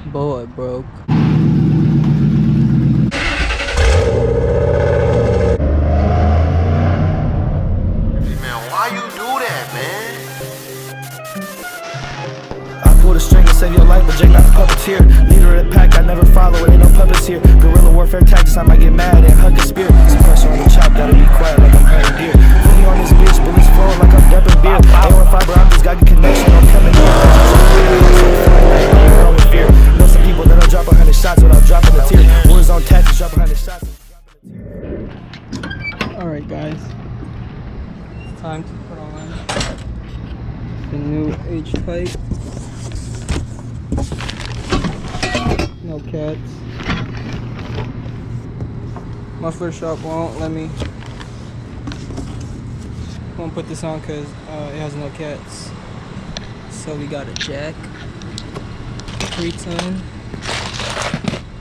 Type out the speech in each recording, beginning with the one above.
Boy broke. Why you do that, man? I pull the string and save your life, but Jake not a puppeteer. Leader of the pack, I never follow, ain't no puppets here. Guerrilla warfare tactics, I might get mad and hug a spear. Some pressure on the chop, gotta be quiet like I'm hunting deer. Fully on this bitch, bullets flowing like I'm dumping beer. Ain't on fiber optics, got good connection, I'm coming here. With fear. Know some people that'll drop 100 shots without dropping a tear. Wars on tactics, drop 100 shots. Alright guys, it's time to put on the new H-type. No cats. Muffler shop won't let me. Won't put this on because it has no cats. So we got a jack, 310.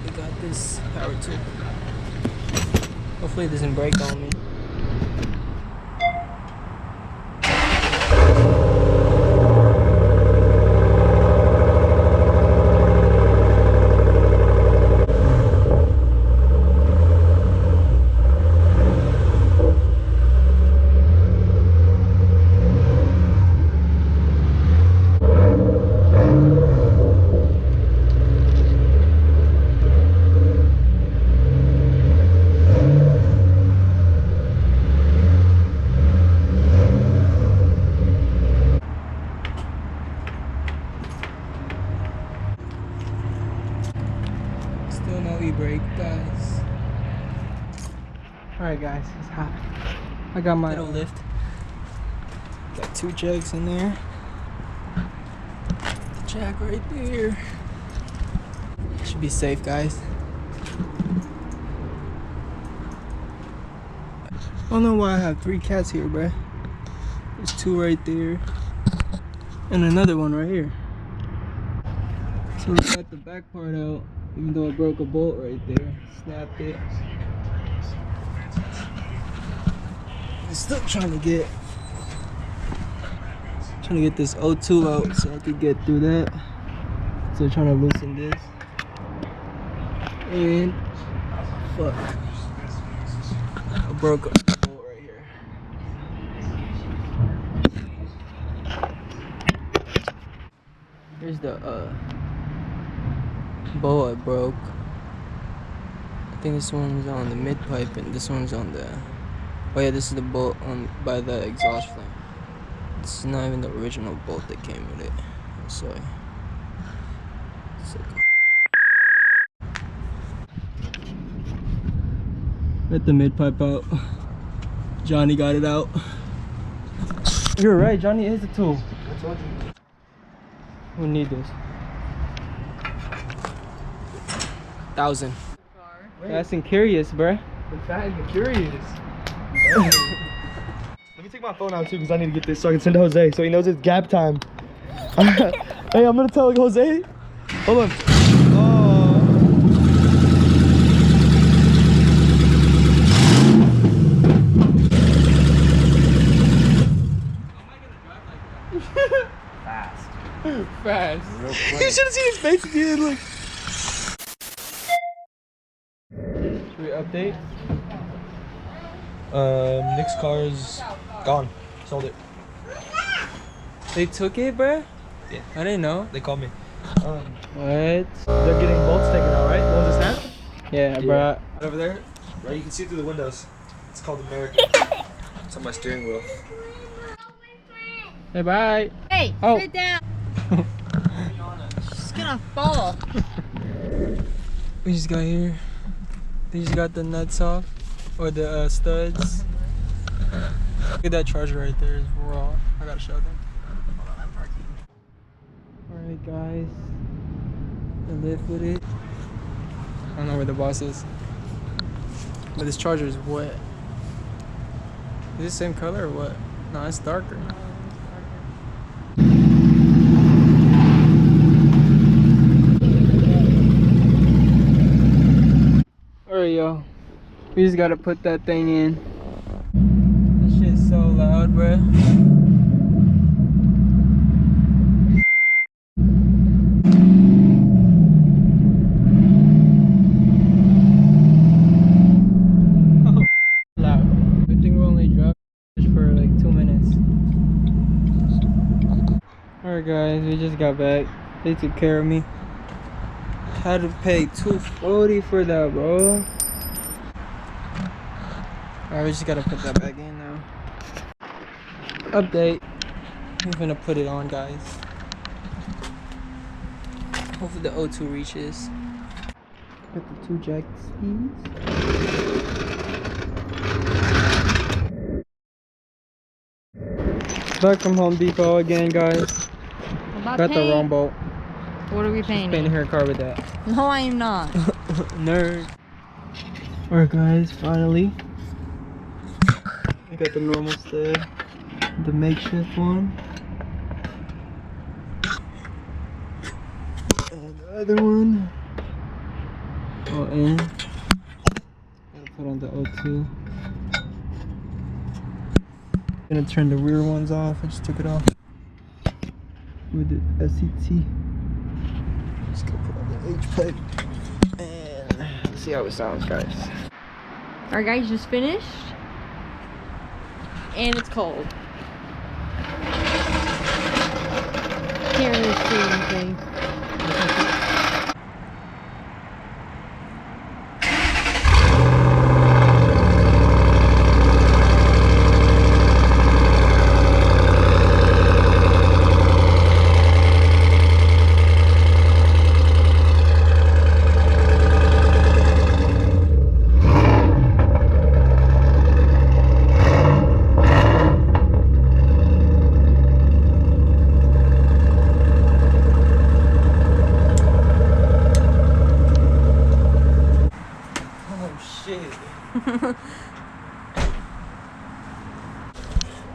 We got this power tool. Hopefully it doesn't break on me. Still no e-brake, guys. Alright guys, it's hot. I got my lift. Got 2 jacks in there. The jack right there. Should be safe, guys. I don't know why I have 3 cats here, bruh. There's 2 right there. And another one right here. So we got the back part out. Even though I broke a bolt right there, snapped it. I'm still trying to get this O2 out so I could get through that. So trying to loosen this. And fuck, I broke a bolt right here. Here's the bolt I broke. I think this one's on the mid pipe and this one's on the, oh yeah, this is the bolt on by the exhaust flame. This is not even the original bolt that came with it. So let the mid pipe out. Johnny got it out. You're right, Johnny is the tool. I told you. We need this. 1,000. Fast and curious, bruh. Fast and curious. Let me take my phone out too because I need to get this so I can send to Jose so he knows it's gap time. Hey, I'm gonna tell Jose. Hold on. Fast. You should have seen his face at the end, like. Should we update? Nick's car's gone. Sold it. They took it, bruh? Yeah. I didn't know. They called me. What? They're getting bolts taken out, right? The ones that snap? Yeah, bruh. Over there, right? You can see through the windows. It's called American. It's on my steering wheel. Hey, bye. Hey, Oh. sit down. She's gonna fall. We just got here. They just got the nuts off. Or the studs. Look at that charger right there. It's raw. I gotta show them. Alright, guys. The lift with it. I don't know where the boss is. But this charger is wet. Is it the same color or what? No, it's darker. Alright, y'all. We just gotta put that thing in. This shit's so loud, bruh. we just got back. They took care of me. Had to pay $240 for that, bro. Alright, we just gotta put that back in now. Update. I'm gonna put it on, guys. Hopefully the O2 reaches. Got the 2 jack skis. Back from Home Depot again, guys. Got the wrong bolt. What are we painting? Painting her car with that. No, I am not. Nerd. Alright, guys, finally. I got the normal stud, the makeshift one, and the other one. All in. Gotta put on the O2. Gonna turn the rear ones off. I just took it off with the SCT. Just gonna put on the H pipe and see how it sounds, guys. Alright, guys, just finished. And it's cold. Can't really see anything.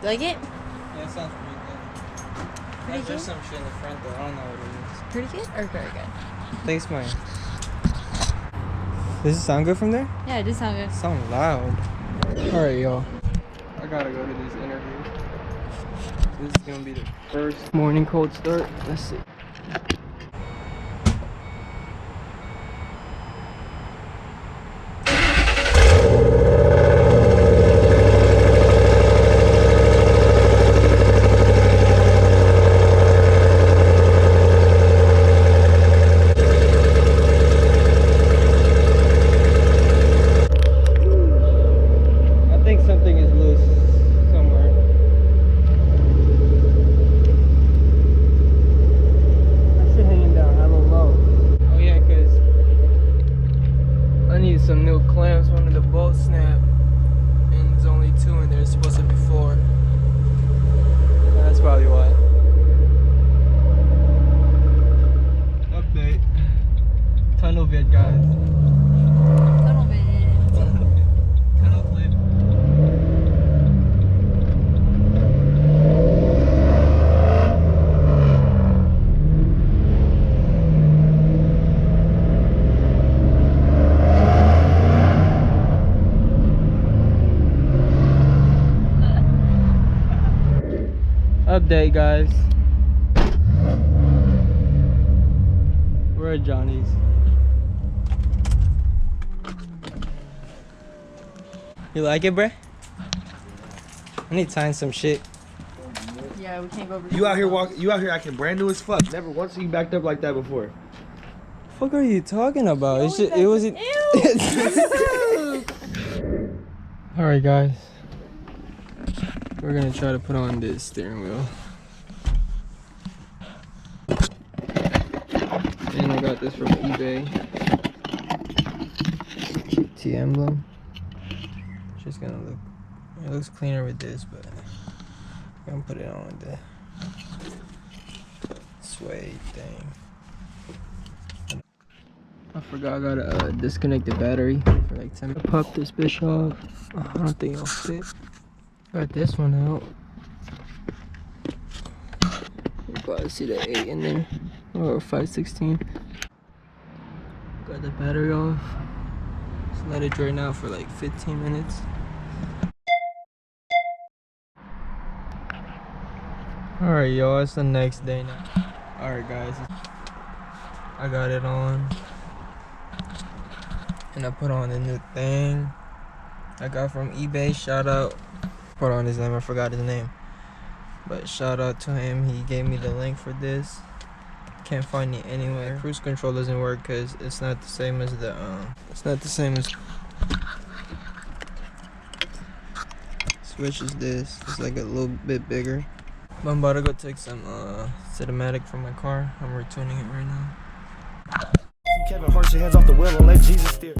Like it? Yeah, it sounds pretty good. Pretty There's good? some shit in the front though. I don't know what it is. Pretty good or very good? Thanks, man. Does it sound good from there? Yeah, it did sound good. It sounds loud. Alright, y'all. I gotta go to this interview. This is gonna be the first morning cold start. Let's see. Some new clamps, one of the bolts snapped, and there's only 2 in there. It's supposed to be 4. That's probably why. Update. Tunnel vid, guys. Tunnel vid. Tunnel clip. Update, guys. We're at Johnny's. You like it, bruh? I need to sign some shit. Yeah, we can't go over. You out here walking? You out here acting brand new as fuck? Never once seen you backed up like that before. What are you talking about? It's just, it wasn't. All right, guys. We're gonna try to put on this steering wheel. And I got this from eBay. GT emblem. Just gonna look. It looks cleaner with this, but I'm gonna put it on with the suede thing. I forgot I gotta disconnect the battery for like 10 minutes. Pop this bitch off. Oh, I don't think it'll fit. Got this one out. You probably see the 8 in there, or 5/16. Got the battery off. Just let it drain out for like 15 minutes. Alright, y'all, it's the next day now. Alright, guys, I got it on, and I put on the new thing I got from eBay. Shout out. Put on his name, I forgot his name. But shout out to him, he gave me the link for this. Can't find it anywhere. Cruise control doesn't work because it's not the same as the switch is this. It's like a little bit bigger. But I'm about to go take some cinematic from my car. I'm retuning it right now. Kevin, horse your hands off the wheel and let Jesus steer.